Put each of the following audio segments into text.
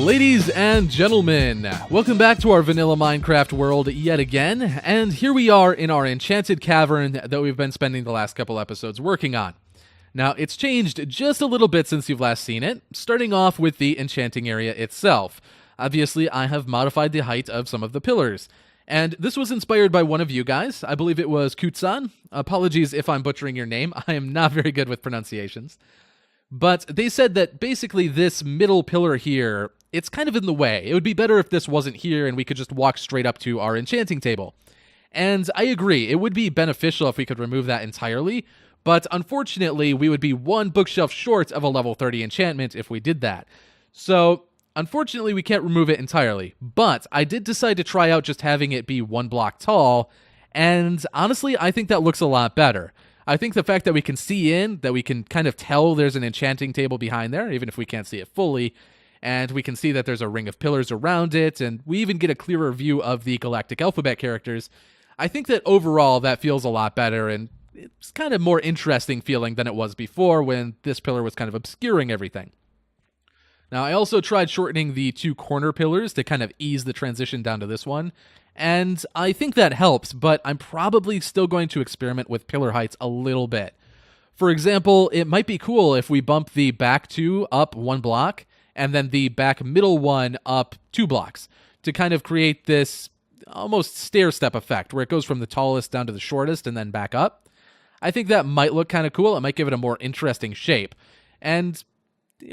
Ladies and gentlemen, welcome back to our vanilla Minecraft world yet again, and here we are in our enchanted cavern that we've been spending the last couple episodes working on. Now, it's changed just a little bit since you've last seen it, starting off with the enchanting area itself. Obviously, I have modified the height of some of the pillars, and this was inspired by one of you guys. I believe it was Kutsan. Apologies if I'm butchering your name. I am not very good with pronunciations. But they said that basically this middle pillar here, it's kind of in the way. It would be better if this wasn't here and we could just walk straight up to our enchanting table. And I agree, it would be beneficial if we could remove that entirely, but unfortunately we would be one bookshelf short of a level 30 enchantment if we did that. So unfortunately we can't remove it entirely, but I did decide to try out just having it be one block tall, and honestly I think that looks a lot better. I think the fact that we can see in, that we can kind of tell there's an enchanting table behind there, even if we can't see it fully, and we can see that there's a ring of pillars around it, and we even get a clearer view of the galactic alphabet characters. I think that overall that feels a lot better, and it's kind of more interesting feeling than it was before when this pillar was kind of obscuring everything. Now, I also tried shortening the two corner pillars to kind of ease the transition down to this one, and I think that helps, but I'm probably still going to experiment with pillar heights a little bit. For example, it might be cool if we bump the back two up one block, and then the back middle one up 2 blocks, to kind of create this almost stair-step effect, where it goes from the tallest down to the shortest and then back up. I think that might look kind of cool. It might give it a more interesting shape. And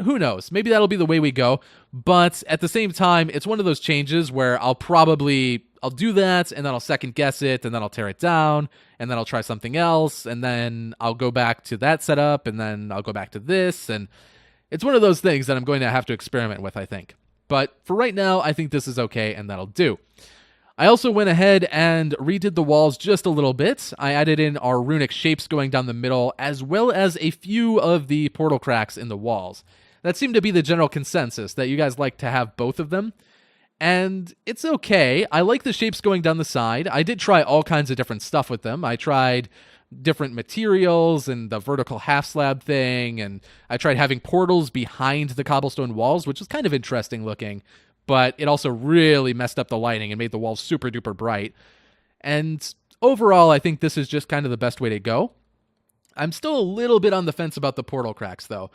who knows? Maybe that'll be the way we go. But at the same time, it's one of those changes where I'll do that, and then I'll second guess it, and then I'll tear it down, and then I'll try something else, and then I'll go back to that setup, and then I'll go back to this, and it's one of those things that I'm going to have to experiment with, I think. But for right now, I think this is okay, and that'll do. I also went ahead and redid the walls just a little bit. I added in our runic shapes going down the middle, as well as a few of the portal cracks in the walls. That seemed to be the general consensus, that you guys like to have both of them. And it's okay. I like the shapes going down the side. I did try all kinds of different stuff with them. I tried different materials and the vertical half slab thing, and I tried having portals behind the cobblestone walls, which is kind of interesting looking, but it also really messed up the lighting and made the walls super duper bright. And overall, I think this is just kind of the best way to go. I'm still a little bit on the fence about the portal cracks, though.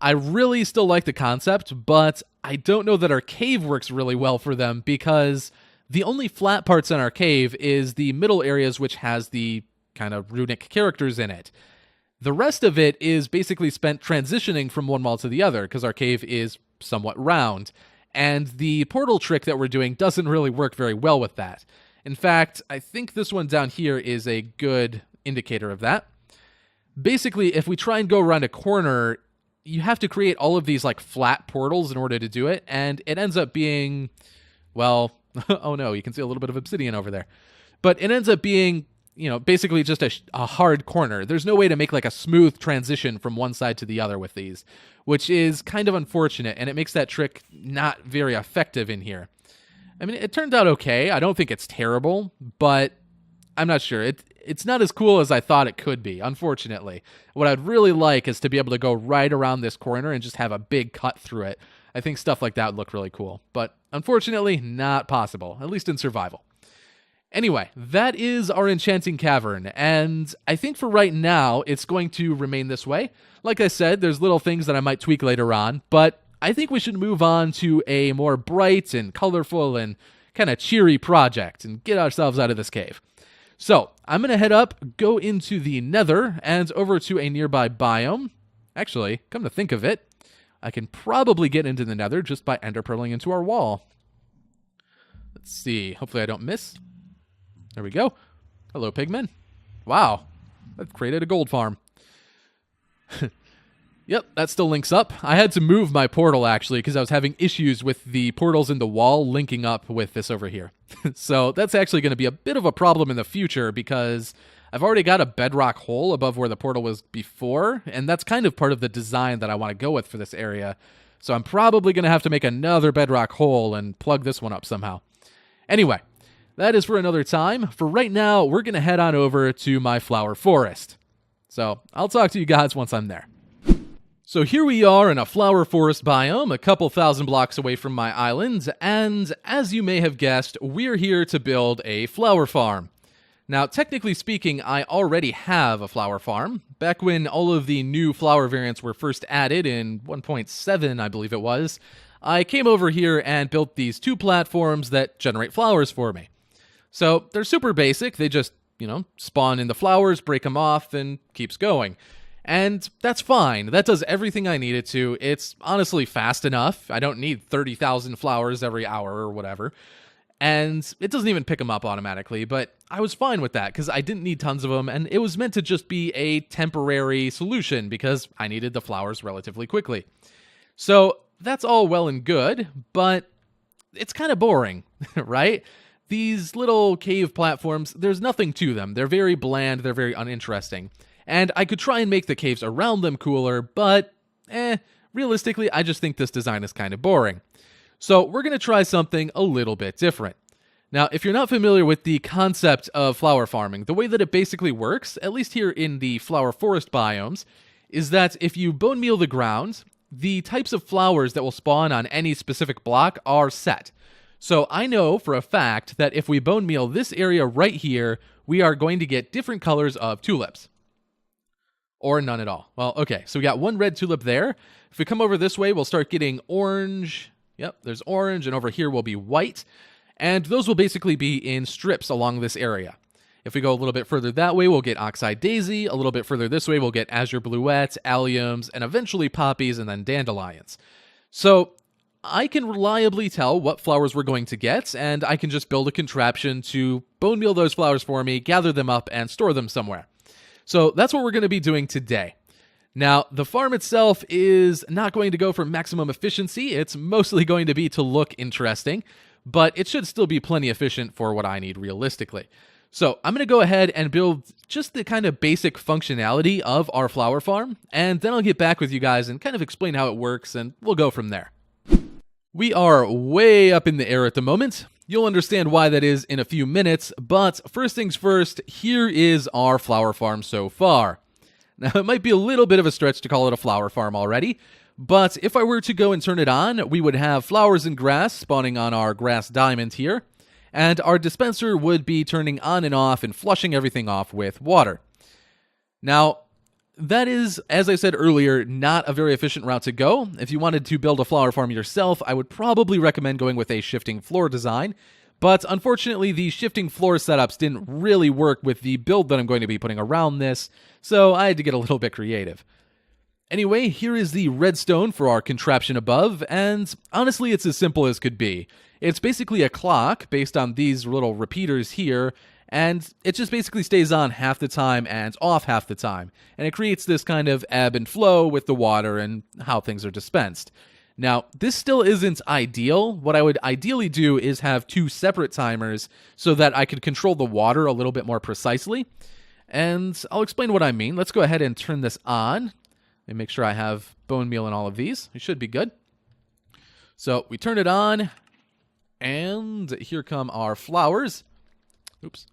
I really still like the concept, but I don't know that our cave works really well for them, because the only flat parts in our cave is the middle areas, which has the kind of runic characters in it. The rest of it is basically spent transitioning from one wall to the other, because our cave is somewhat round, and the portal trick that we're doing doesn't really work very well with that. In fact, I think this one down here is a good indicator of that. Basically, if we try and go around a corner, you have to create all of these like flat portals in order to do it, and it ends up being, well, oh no, you can see a little bit of obsidian over there. But it ends up being, basically just a hard corner. There's no way to make like a smooth transition from one side to the other with these, which is kind of unfortunate, and it makes that trick not very effective in here. I mean, it turned out okay. I don't think it's terrible, but I'm not sure. It's not as cool as I thought it could be, unfortunately. What I'd really like is to be able to go right around this corner and just have a big cut through it. I think stuff like that would look really cool, but unfortunately not possible, at least in survival. Anyway, that is our enchanting cavern, and I think for right now, it's going to remain this way. Like I said, there's little things that I might tweak later on, but I think we should move on to a more bright and colorful and kind of cheery project and get ourselves out of this cave. So, I'm going to head up, go into the nether, and over to a nearby biome. Actually, come to think of it, I can probably get into the nether just by ender pearling into our wall. Let's see, hopefully I don't miss. There we go. Hello, pigmen. Wow, that created a gold farm. Yep, that still links up. I had to move my portal, actually, because I was having issues with the portals in the wall linking up with this over here. So that's actually going to be a bit of a problem in the future, because I've already got a bedrock hole above where the portal was before, and that's kind of part of the design that I want to go with for this area. So I'm probably going to have to make another bedrock hole and plug this one up somehow. Anyway, that is for another time. For right now, we're going to head on over to my flower forest. So I'll talk to you guys once I'm there. So here we are in a flower forest biome, a couple thousand blocks away from my island, and as you may have guessed, we're here to build a flower farm. Now, technically speaking, I already have a flower farm. Back when all of the new flower variants were first added in 1.7, I believe it was, I came over here and built these two platforms that generate flowers for me. So they're super basic. They just, spawn in the flowers, break them off, and keeps going. And that's fine. That does everything I need it to. It's honestly fast enough. I don't need 30,000 flowers every hour or whatever. And it doesn't even pick them up automatically, but I was fine with that because I didn't need tons of them, and it was meant to just be a temporary solution because I needed the flowers relatively quickly. So that's all well and good, but it's kind of boring, right? These little cave platforms, there's nothing to them. They're very bland, they're very uninteresting. And I could try and make the caves around them cooler, but realistically, I just think this design is kind of boring. So we're going to try something a little bit different. Now, if you're not familiar with the concept of flower farming, the way that it basically works, at least here in the flower forest biomes, is that if you bone meal the ground, the types of flowers that will spawn on any specific block are set. So I know for a fact that if we bone meal this area right here, we are going to get different colors of tulips. Or none at all. Well, okay, so we got one red tulip there. If we come over this way, we'll start getting orange. Yep, there's orange, and over here will be white. And those will basically be in strips along this area. If we go a little bit further that way, we'll get oxeye daisy. A little bit further this way, we'll get azure bluette, alliums, and eventually poppies, and then dandelions. So I can reliably tell what flowers we're going to get, and I can just build a contraption to bone meal those flowers for me, gather them up, and store them somewhere. So that's what we're going to be doing today. Now, the farm itself is not going to go for maximum efficiency. It's mostly going to be to look interesting, but it should still be plenty efficient for what I need realistically. So I'm going to go ahead and build just the kind of basic functionality of our flower farm, and then I'll get back with you guys and kind of explain how it works, and we'll go from there. We are way up in the air at the moment. You'll understand why that is in a few minutes, but first things first, here is our flower farm so far. Now, it might be a little bit of a stretch to call it a flower farm already, but if I were to go and turn it on, we would have flowers and grass spawning on our grass diamond here, and our dispenser would be turning on and off and flushing everything off with water. Now, that is, as I said earlier, not a very efficient route to go. If you wanted to build a flower farm yourself, I would probably recommend going with a shifting floor design. But unfortunately, the shifting floor setups didn't really work with the build that I'm going to be putting around this, so I had to get a little bit creative. Anyway, here is the redstone for our contraption above, and honestly, it's as simple as could be. It's basically a clock based on these little repeaters here, and it just basically stays on half the time and off half the time. And it creates this kind of ebb and flow with the water and how things are dispensed. Now, this still isn't ideal. What I would ideally do is have two separate timers so that I could control the water a little bit more precisely. And I'll explain what I mean. Let's go ahead and turn this on and make sure I have bone meal in all of these. It should be good. So we turn it on, and here come our flowers. Oops.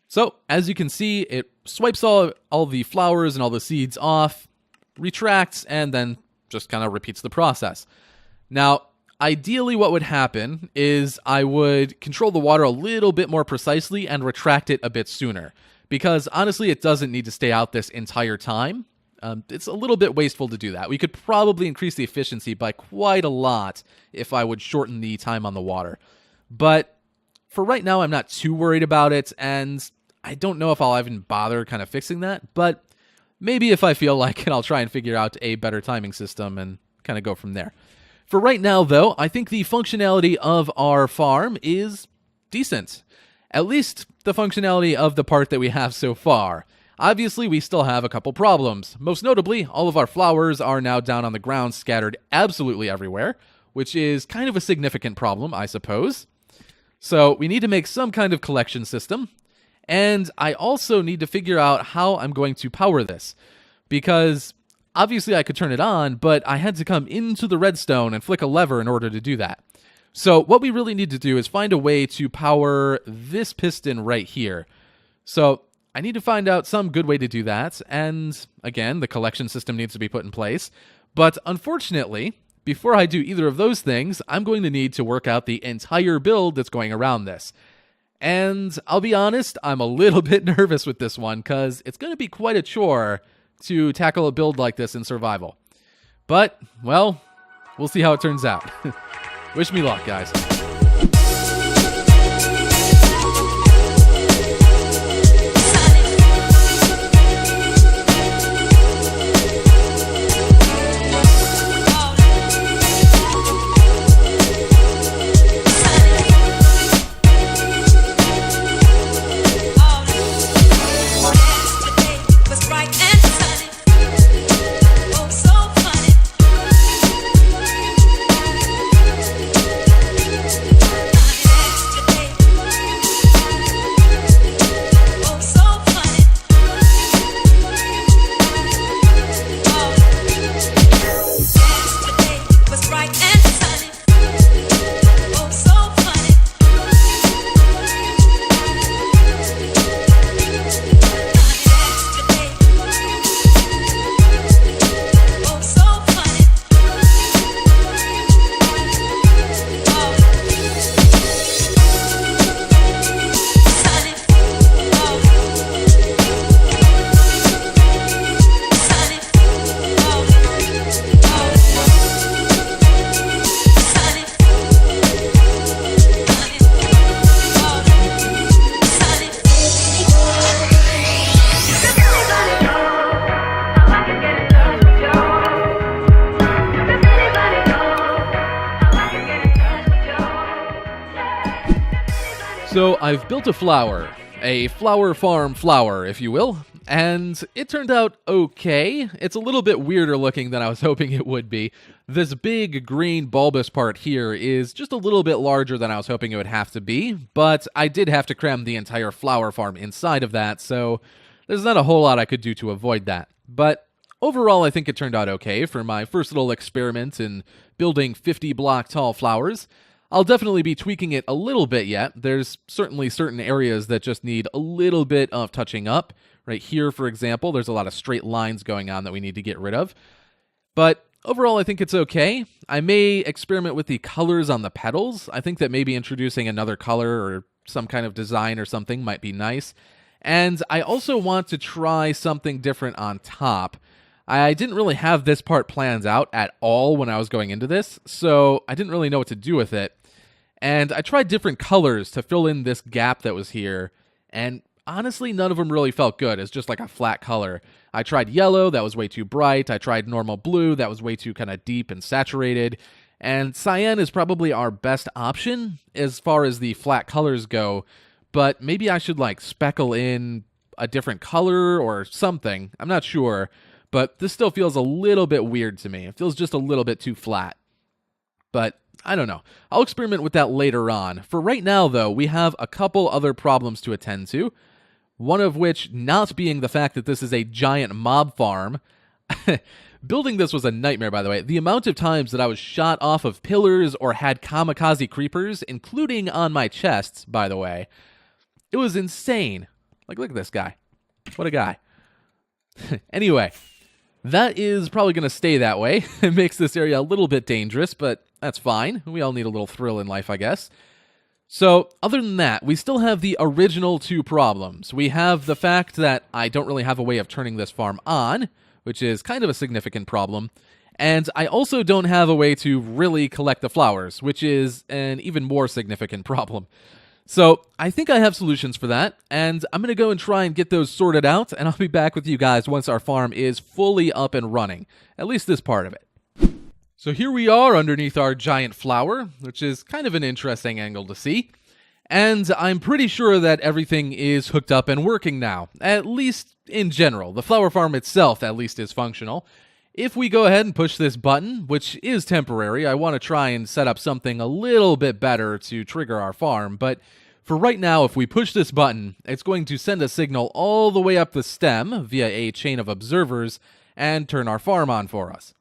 So, as you can see, it swipes all the flowers and all the seeds off, retracts, and then just kind of repeats the process. Now, ideally what would happen is I would control the water a little bit more precisely and retract it a bit sooner. Because, honestly, it doesn't need to stay out this entire time. It's a little bit wasteful to do that. We could probably increase the efficiency by quite a lot if I would shorten the time on the water. But for right now, I'm not too worried about it, and I don't know if I'll even bother kind of fixing that, but maybe if I feel like it, I'll try and figure out a better timing system and kind of go from there. For right now, though, I think the functionality of our farm is decent. At least the functionality of the part that we have so far. Obviously, we still have a couple problems. Most notably, all of our flowers are now down on the ground, scattered absolutely everywhere, which is kind of a significant problem, I suppose. So we need to make some kind of collection system. And I also need to figure out how I'm going to power this. Because obviously I could turn it on, but I had to come into the redstone and flick a lever in order to do that. So what we really need to do is find a way to power this piston right here. So I need to find out some good way to do that, and again, the collection system needs to be put in place. But unfortunately, before I do either of those things, I'm going to need to work out the entire build that's going around this. And I'll be honest, I'm a little bit nervous with this one, because it's going to be quite a chore to tackle a build like this in survival. But, well, we'll see how it turns out. Wish me luck, guys. So I've built a flower farm flower, if you will, and it turned out okay. It's a little bit weirder looking than I was hoping it would be. This big green bulbous part here is just a little bit larger than I was hoping it would have to be, but I did have to cram the entire flower farm inside of that, so there's not a whole lot I could do to avoid that. But overall, I think it turned out okay for my first little experiment in building 50-block tall flowers. I'll definitely be tweaking it a little bit yet. There's certainly certain areas that just need a little bit of touching up. Right here, for example, there's a lot of straight lines going on that we need to get rid of. But overall, I think it's okay. I may experiment with the colors on the petals. I think that maybe introducing another color or some kind of design or something might be nice. And I also want to try something different on top. I didn't really have this part planned out at all when I was going into this, so I didn't really know what to do with it. And I tried different colors to fill in this gap that was here, and honestly, none of them really felt good. It's just like a flat color. I tried yellow, that was way too bright. I tried normal blue, that was way too kind of deep and saturated. And cyan is probably our best option as far as the flat colors go, but maybe I should like speckle in a different color or something. I'm not sure. But this still feels a little bit weird to me. It feels just a little bit too flat. But I don't know. I'll experiment with that later on. For right now, though, we have a couple other problems to attend to. One of which not being the fact that this is a giant mob farm. Building this was a nightmare, by the way. The amount of times that I was shot off of pillars or had kamikaze creepers, including on my chests, by the way. It was insane. Like, look at this guy. What a guy. Anyway. That is probably going to stay that way. It makes this area a little bit dangerous, but that's fine. We all need a little thrill in life, I guess. So, other than that, we still have the original two problems. We have the fact that I don't really have a way of turning this farm on, which is kind of a significant problem. And I also don't have a way to really collect the flowers, which is an even more significant problem. So, I think I have solutions for that, and I'm going to go and try and get those sorted out, and I'll be back with you guys once our farm is fully up and running, at least this part of it. So here we are underneath our giant flower, which is kind of an interesting angle to see, and I'm pretty sure that everything is hooked up and working now, at least in general. The flower farm itself, at least, is functional. If we go ahead and push this button, which is temporary, I want to try and set up something a little bit better to trigger our farm, but for right now, if we push this button, it's going to send a signal all the way up the stem via a chain of observers and turn our farm on for us.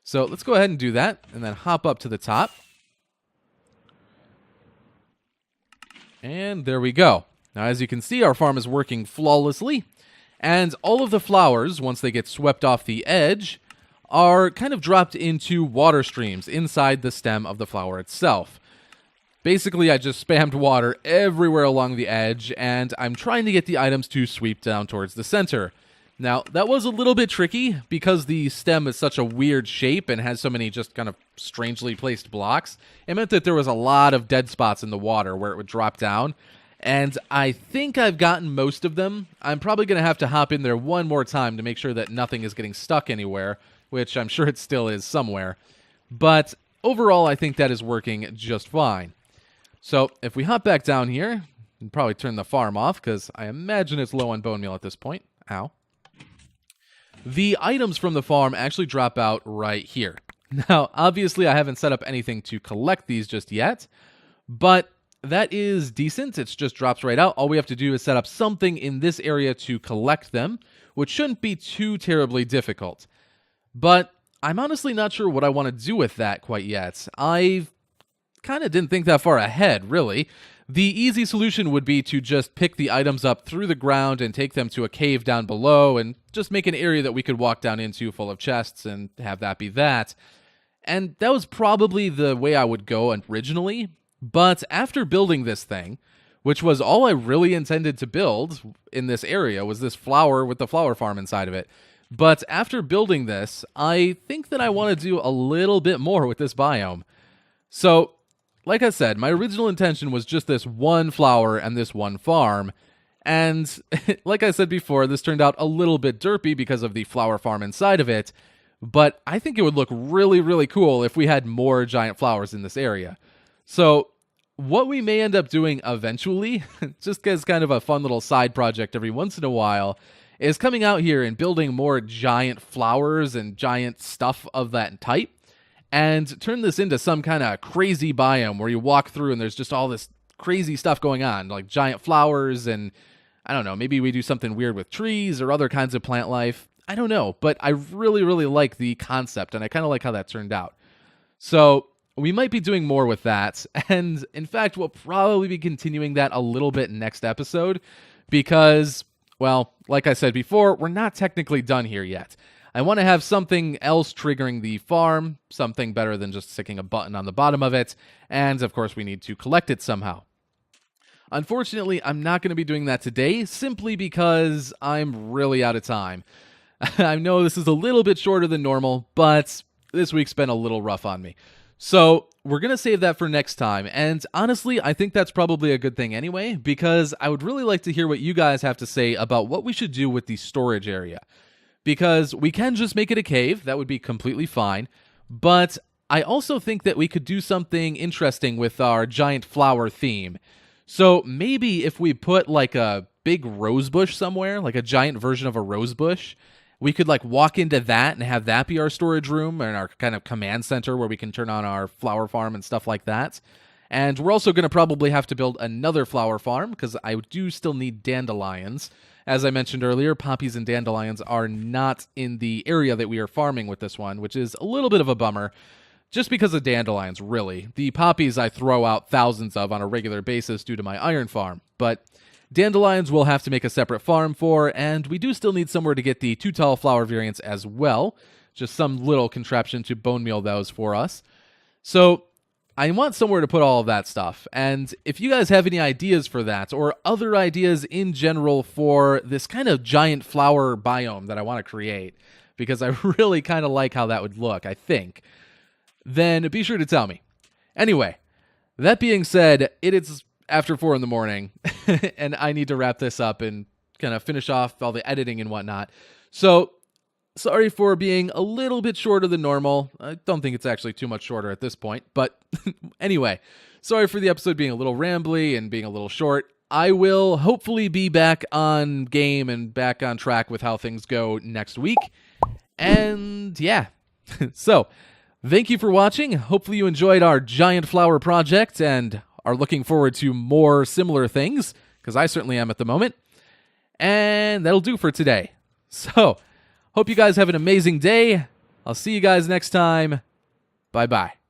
So let's go ahead and do that, and then hop up to the top. And there we go. Now, as you can see, our farm is working flawlessly, and all of the flowers, once they get swept off the edge, are kind of dropped into water streams inside the stem of the flower itself. Basically, I just spammed water everywhere along the edge, and I'm trying to get the items to sweep down towards the center. Now, that was a little bit tricky because the stem is such a weird shape and has so many just kind of strangely placed blocks. It meant that there was a lot of dead spots in the water where it would drop down, and I think I've gotten most of them. I'm probably going to have to hop in there one more time to make sure that nothing is getting stuck anywhere, which I'm sure it still is somewhere. But overall, I think that is working just fine. So if we hop back down here, and probably turn the farm off because I imagine it's low on bone meal at this point. Ow. The items from the farm actually drop out right here. Now, obviously, I haven't set up anything to collect these just yet, but that is decent. It just drops right out. All we have to do is set up something in this area to collect them, which shouldn't be too terribly difficult. But I'm honestly not sure what I want to do with that quite yet. I kind of didn't think that far ahead, really. The easy solution would be to just pick the items up through the ground and take them to a cave down below and just make an area that we could walk down into full of chests and have that be that. And that was probably the way I would go originally, but after building this thing, which was all I really intended to build in this area, was this flower with the flower farm inside of it. But after building this, I think that I want to do a little bit more with this biome. So, like I said, my original intention was just this one flower and this one farm, and like I said before, this turned out a little bit derpy because of the flower farm inside of it, but I think it would look really, really cool if we had more giant flowers in this area. So, what we may end up doing eventually, just as kind of a fun little side project every once in a while, is coming out here and building more giant flowers and giant stuff of that type, and turn this into some kind of crazy biome where you walk through and there's just all this crazy stuff going on, like giant flowers and, I don't know, maybe we do something weird with trees or other kinds of plant life. I don't know, but I really, really like the concept, and I kind of like how that turned out. So we might be doing more with that, and in fact, we'll probably be continuing that a little bit next episode because, well, like I said before, we're not technically done here yet. I want to have something else triggering the farm, something better than just sticking a button on the bottom of it, and of course we need to collect it somehow. Unfortunately, I'm not going to be doing that today, simply because I'm really out of time. I know this is a little bit shorter than normal, but this week's been a little rough on me. So we're going to save that for next time, and honestly, I think that's probably a good thing anyway, because I would really like to hear what you guys have to say about what we should do with the storage area. Because we can just make it a cave, that would be completely fine, but I also think that we could do something interesting with our giant flower theme. So maybe if we put like a big rose bush somewhere, like a giant version of a rose bush, we could like walk into that and have that be our storage room and our kind of command center where we can turn on our flower farm and stuff like that. And we're also going to probably have to build another flower farm because I do still need dandelions. As I mentioned earlier, poppies and dandelions are not in the area that we are farming with this one, which is a little bit of a bummer, just because of dandelions, really. The poppies I throw out thousands of on a regular basis due to my iron farm, but dandelions we'll have to make a separate farm for, and we do still need somewhere to get the too tall flower variants as well, just some little contraption to bone meal those for us. So I want somewhere to put all of that stuff, and if you guys have any ideas for that, or other ideas in general for this kind of giant flower biome that I want to create, because I really kind of like how that would look, I think, then be sure to tell me. Anyway, that being said, it is after 4 in the morning, and I need to wrap this up and kind of finish off all the editing and whatnot. So sorry for being a little bit shorter than normal. I don't think it's actually too much shorter at this point, but anyway, sorry for the episode being a little rambly and being a little short. I will hopefully be back on game and back on track with how things go next week. And yeah, so thank you for watching. Hopefully you enjoyed our giant flower project and are looking forward to more similar things, because I certainly am at the moment. And that'll do for today. So, hope you guys have an amazing day. I'll see you guys next time. Bye-bye.